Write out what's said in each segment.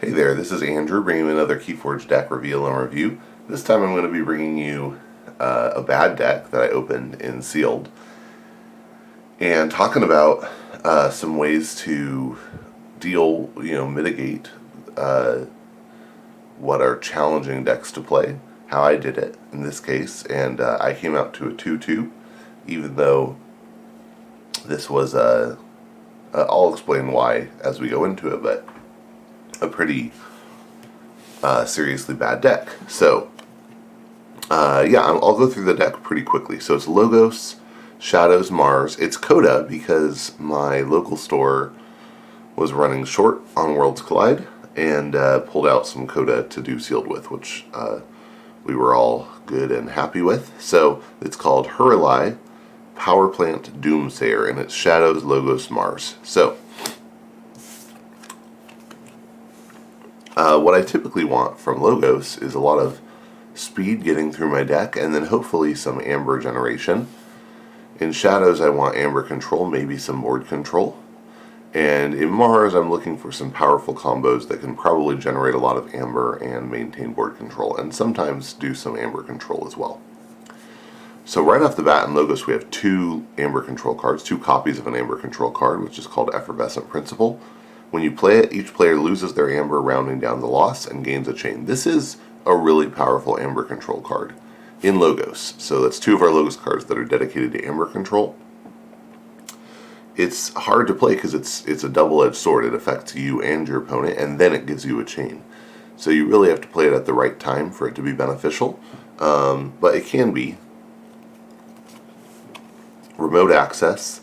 Hey there, this is Andrew bringing you another Keyforge deck reveal and review. This time I'm going to be bringing you a bad deck that I opened in sealed and talking about some ways to mitigate what are challenging decks to play, how I did it in this case, and I came out to a 2-2, even though this was I'll explain why as we go into it, but a pretty seriously bad deck. So, I'll go through the deck pretty quickly. So it's Logos, Shadows, Mars. It's Coda because my local store was running short on Worlds Collide and pulled out some Coda to do sealed with, which we were all good and happy with. So it's called Hurlai Power Plant Doomsayer, and it's Shadows, Logos, Mars. So what I typically want from Logos is a lot of speed getting through my deck, and then hopefully some Amber generation. In Shadows, I want Amber control, maybe some board control. And in Mars, I'm looking for some powerful combos that can probably generate a lot of Amber and maintain board control, and sometimes do some Amber control as well. So right off the bat in Logos, we have two Amber control cards, two copies of an Amber control card, which is called Effervescent Principle. When you play it, each player loses their Amber, rounding down the loss, and gains a chain. This is a really powerful Amber control card in Logos. So that's two of our Logos cards that are dedicated to Amber control. It's hard to play because it's a double-edged sword. It affects you and your opponent, and then it gives you a chain. So you really have to play it at the right time for it to be beneficial, but it can be. Remote Access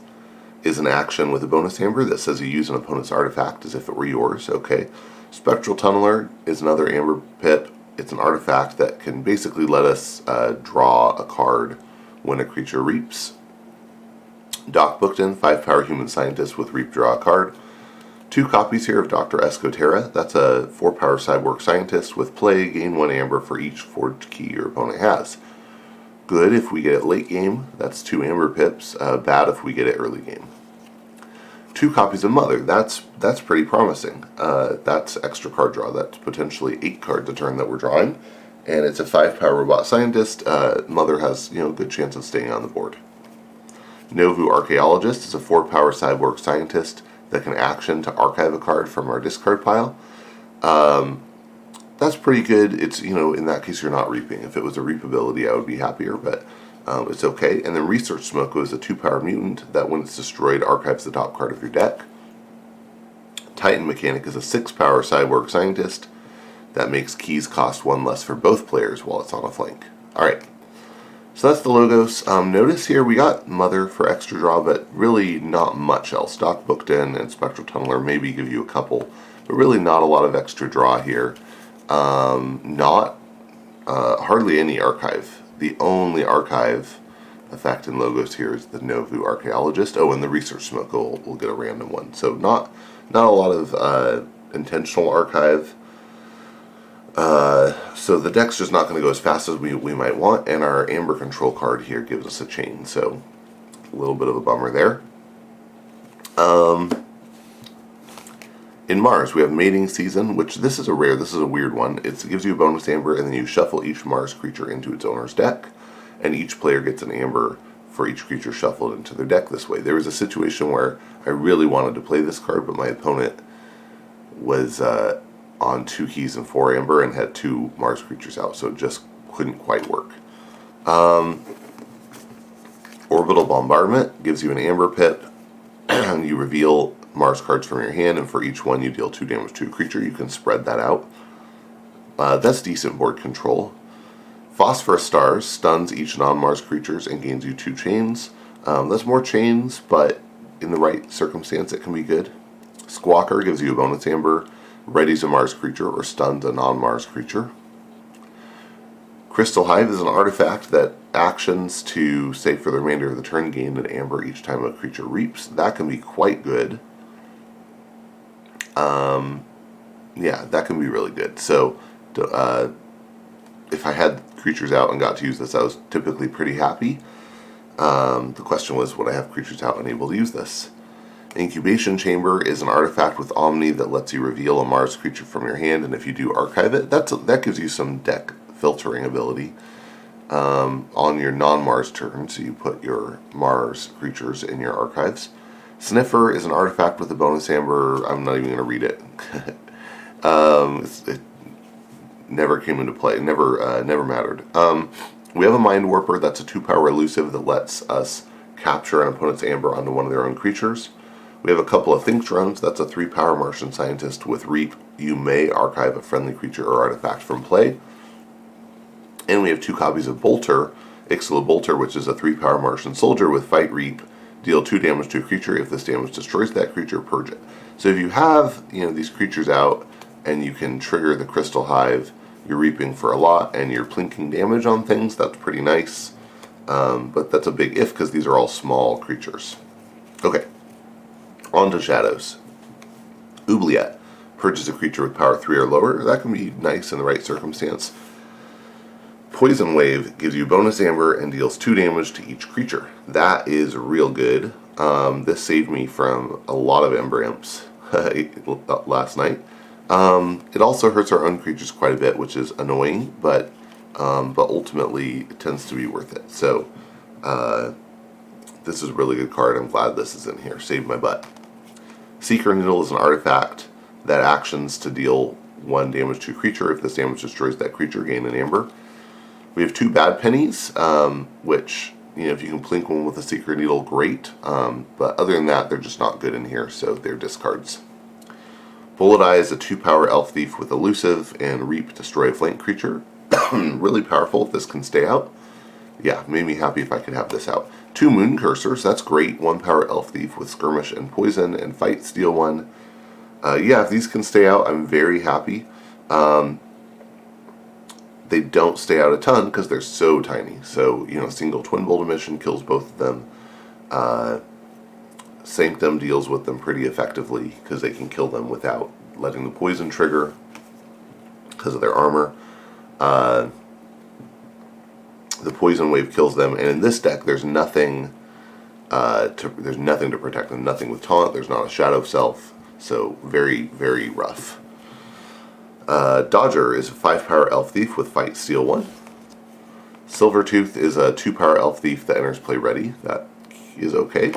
is an action with a bonus Amber that says you use an opponent's artifact as if it were yours. Okay. Spectral Tunneler is another Amber pip. It's an artifact that can basically let us draw a card when a creature reaps. Doc Bookton, 5-power human scientist with reap, draw a card. Two copies here of Dr. Escoterra. That's a 4-power cyborg scientist with play, gain 1 Amber for each forged key your opponent has. Good if we get it late game. That's 2 Amber pips. Bad if we get it early game. 2 copies of Mother. That's pretty promising. That's extra card draw. That's potentially 8 cards a turn that we're drawing, and it's a 5-power robot scientist. Mother has a good chance of staying on the board. Novu Archaeologist is a 4-power cyborg scientist that can action to archive a card from our discard pile. That's pretty good. It's, in that case you're not reaping. If it was a reap ability, I would be happier, but it's okay. And then Research Smoke is a 2-power mutant that when it's destroyed archives the top card of your deck. Titan Mechanic is a 6-power cyborg scientist that makes keys cost 1 less for both players while it's on a flank. Alright, so that's the Logos. Notice here we got Mother for extra draw, but really not much else. Doc Bookton and Spectral Tunneler maybe give you a couple, but really not a lot of extra draw here. Hardly any archive. The only archive effect in Logos here is the Novu Archaeologist. Oh, and the Research Smoke will get a random one. So not a lot of intentional archive. So the deck's just not going to go as fast as we might want, and our Amber control card here gives us a chain. So a little bit of a bummer there. In Mars, we have Mating Season, which this is a weird one. It gives you a bonus Amber, and then you shuffle each Mars creature into its owner's deck, and each player gets an Amber for each creature shuffled into their deck this way. There was a situation where I really wanted to play this card, but my opponent was on 2 keys and 4 Amber and had 2 Mars creatures out, so it just couldn't quite work. Orbital Bombardment gives you an Amber pip, and you reveal Mars cards from your hand, and for each one you deal 2 damage to a creature. You can spread that out. That's decent board control. Phosphorus Stars stuns each non-Mars creatures and gains you 2 chains. That's more chains, but in the right circumstance it can be good. Squawker gives you a bonus Amber, readies a Mars creature or stuns a non-Mars creature. Crystal Hive is an artifact that actions to, say for the remainder of the turn, gain an Amber each time a creature reaps. That can be quite good. That can be really good. So if I had creatures out and got to use this, I was typically pretty happy. The question was, would I have creatures out and able to use this? Incubation Chamber is an artifact with Omni that lets you reveal a Mars creature from your hand, and if you do archive it, that gives you some deck filtering ability on your non-Mars turn, so you put your Mars creatures in your archives. Sniffer is an artifact with a bonus amber. I'm not even going to read it. It never came into play. Never mattered. We have a Mind Warper. That's a 2-power elusive that lets us capture an opponent's amber onto one of their own creatures. We have a couple of Think Drones. That's a 3-power Martian Scientist with Reap. You may archive a friendly creature or artifact from play. And we have 2 copies of Bolter, Ixalan Bolter, which is a 3-power Martian Soldier with Fight Reap. Deal 2 damage to a creature. If this damage destroys that creature, purge it. So if you have these creatures out and you can trigger the Crystal Hive, you're reaping for a lot and you're plinking damage on things. That's pretty nice. But that's a big if because these are all small creatures. Okay, on to Shadows. Oubliette purges a creature with power 3 or lower. That can be nice in the right circumstance. Poison Wave gives you bonus amber and deals 2 damage to each creature. That is real good. This saved me from a lot of Ember Imps last night. It also hurts our own creatures quite a bit, which is annoying, but ultimately it tends to be worth it. So this is a really good card. I'm glad this is in here. Saved my butt. Seeker Needle is an artifact that actions to deal 1 damage to a creature. If this damage destroys that creature, gain an amber. We have 2 Bad Pennies, which, if you can plink one with a Seeker Needle, great. But other than that, they're just not good in here, so they're discards. Bullet Eye is a 2-power Elf Thief with Elusive and Reap, destroy a flank creature. Really powerful if this can stay out. Yeah, made me happy if I could have this out. 2 Moon Cursors, that's great. 1-power Elf Thief with Skirmish and Poison and Fight, steal 1. Yeah, if these can stay out, I'm very happy. They don't stay out a ton because they're so tiny. So, single Twin Bolt Emission kills both of them. Sanctum deals with them pretty effectively because they can kill them without letting the poison trigger because of their armor. The Poison Wave kills them, and in this deck there's nothing to protect them. Nothing with taunt. There's not a Shadow Self. So very, very rough. Dodger is a 5-power Elf Thief with Fight, steal 1. Silvertooth is a 2-power Elf Thief that enters play ready. That is okay.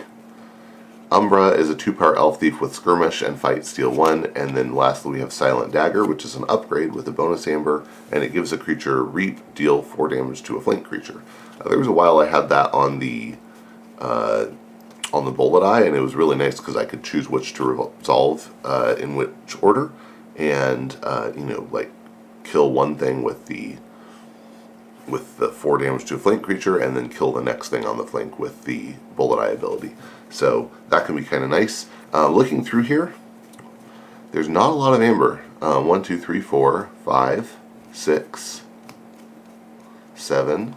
Umbra is a 2-power Elf Thief with Skirmish and Fight, steal 1. And then lastly we have Silent Dagger, which is an upgrade with a bonus amber, and it gives a creature Reap, deal 4 damage to a flank creature. There was a while I had that on the Bullet Eye, and it was really nice because I could choose which to resolve in which order. And kill one thing with the 4 damage to a flank creature, and then kill the next thing on the flank with the Bullet Eye ability. So that can be kind of nice. Looking through here, there's not a lot of amber. 1, 2, 3, 4, 5, 6, 7,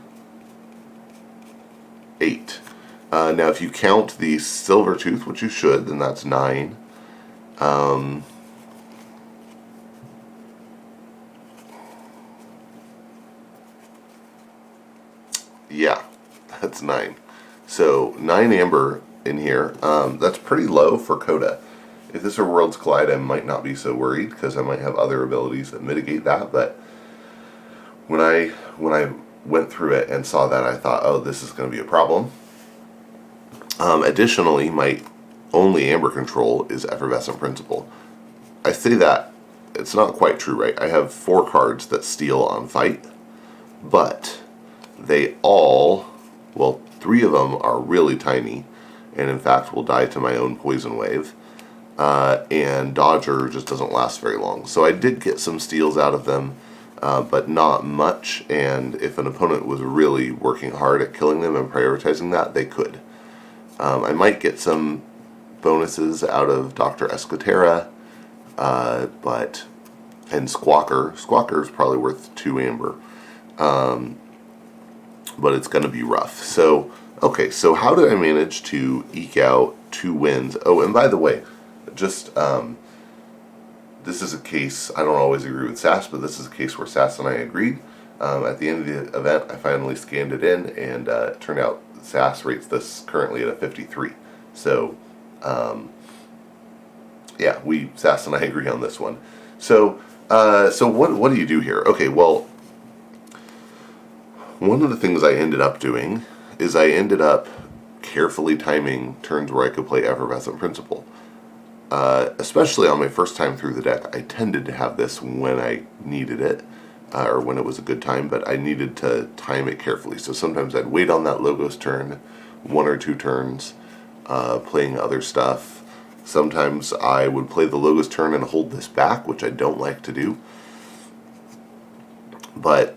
8. Now, if you count the Silvertooth, which you should, then that's 9. Yeah, that's 9. So 9 amber in here. That's pretty low for Coda. If this were Worlds Collide, I might not be so worried because I might have other abilities that mitigate that. But when I went through it and saw that, I thought, oh, this is going to be a problem. Additionally, my only amber control is Effervescent Principle. I say that it's not quite true, right? I have 4 cards that steal on Fight, but they all, well, 3 of them are really tiny, and in fact will die to my own Poison Wave. And Dodger just doesn't last very long. So I did get some steals out of them, but not much, and if an opponent was really working hard at killing them and prioritizing that, they could. I might get some bonuses out of Dr. Escotera, and Squawker. Squawker is probably worth 2 amber. But it's going to be rough. So, okay, so how did I manage to eke out 2 wins? Oh, and by the way, just, this is a case, I don't always agree with Sass, but this is a case where Sass and I agreed. At the end of the event, I finally scanned it in, and it turned out Sass rates this currently at a 53. So, Yeah, Sass and I agree on this one. So, so what do you do here? Okay, well, one of the things I ended up doing is I ended up carefully timing turns where I could play Effervescent Principle. Especially on my first time through the deck, I tended to have this when I needed it, or when it was a good time, but I needed to time it carefully. So sometimes I'd wait on that Logos turn, 1 or 2 turns, playing other stuff. Sometimes I would play the Logos turn and hold this back, which I don't like to do. But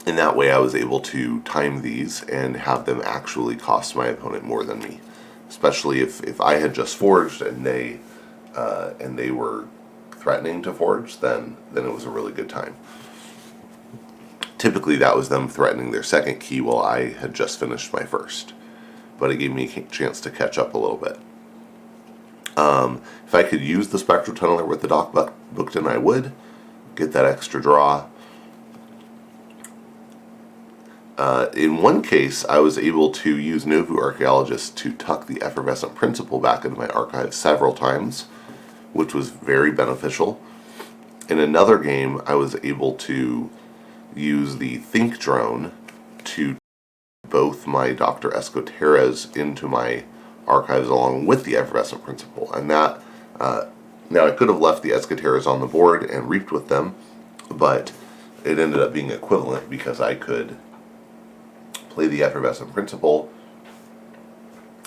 in that way, I was able to time these and have them actually cost my opponent more than me. Especially if I had just forged and they were threatening to forge, then it was a really good time. Typically, that was them threatening their second key while I had just finished my first. But it gave me a chance to catch up a little bit. If I could use the Spectral Tunneler with the dock booked in, I would get that extra draw. In one case, I was able to use Novu Archaeologist to tuck the Effervescent Principle back into my archive several times, which was very beneficial. In another game, I was able to use the Think Drone to both my Dr. Escoteras into my archives along with the Effervescent Principle. And that, now I could have left the Escoteras on the board and reaped with them, but it ended up being equivalent because I could play the Effervescent Principle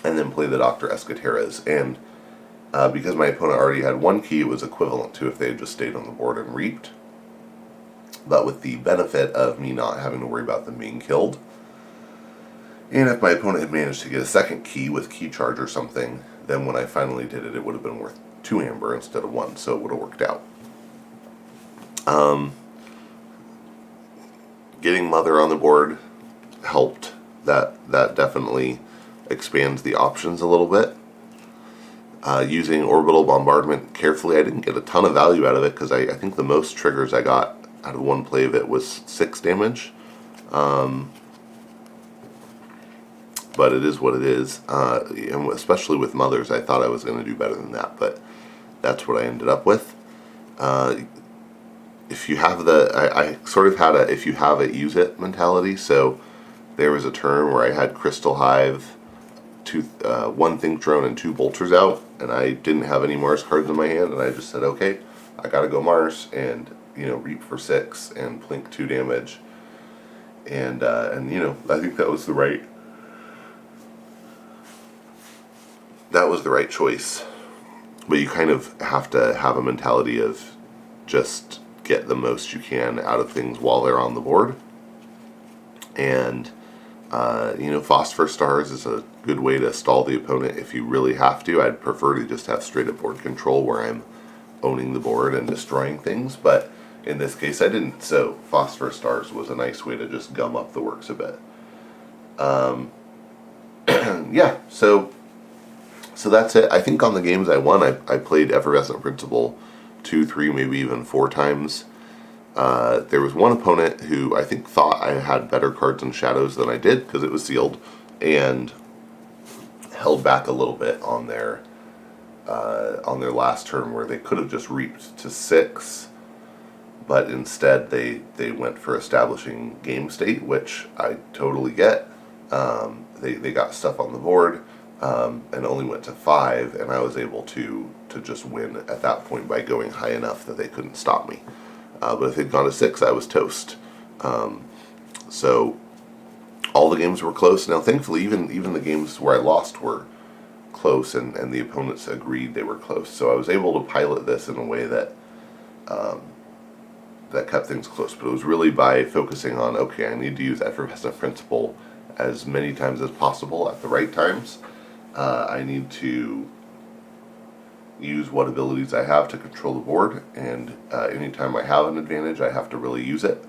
and then play the Dr. Escoteras. And because my opponent already had 1 key, it was equivalent to if they had just stayed on the board and reaped. But with the benefit of me not having to worry about them being killed. And if my opponent had managed to get a second key with Key Charge or something, then when I finally did it, it would have been worth 2 amber instead of 1, so it would have worked out. Getting Mother on the board helped. That definitely expands the options a little bit. Using Orbital Bombardment carefully, I didn't get a ton of value out of it because I think the most triggers I got out of one play of it was 6 damage. But it is what it is. And especially with Mothers, I thought I was going to do better than that, but that's what I ended up with. If you have I sort of had a if you have it, use it mentality. So there was a turn where I had Crystal Hive, 1 Think Drone, and 2 Bolters out, and I didn't have any Mars cards in my hand, and I just said, okay, I gotta go Mars, and reap for 6 and plink 2 damage, and I think that was the right choice. But you kind of have to have a mentality of just get the most you can out of things while they're on the board. And Phosphor Stars is a good way to stall the opponent if you really have to. I'd prefer to just have straight up board control where I'm owning the board and destroying things, but in this case I didn't, so Phosphor Stars was a nice way to just gum up the works a bit. Yeah, so that's it. I think on the games I won, I played Effervescent Principle 2, 3, maybe even 4 times. There was one opponent who I think thought I had better cards in Shadows than I did because it was sealed, and held back a little bit on their last turn where they could have just reaped to 6, but instead they went for establishing game state, which I totally get. They got stuff on the board and only went to 5, and I was able to just win at that point by going high enough that they couldn't stop me. But if they'd gone to 6, I was toast. So all the games were close. Now, thankfully, even the games where I lost were close, and the opponents agreed they were close. So I was able to pilot this in a way that that kept things close. But it was really by focusing on, okay, I need to use Effervescent Principle as many times as possible at the right times. I need to use what abilities I have to control the board, and anytime I have an advantage, I have to really use it.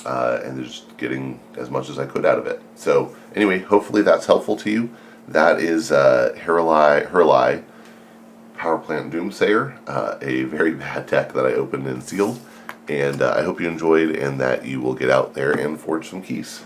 And just getting as much as I could out of it. So anyway, hopefully that's helpful to you. That is Herli Power Plant Doomsayer, a very bad deck that I opened and sealed. And I hope you enjoyed and that you will get out there and forge some keys.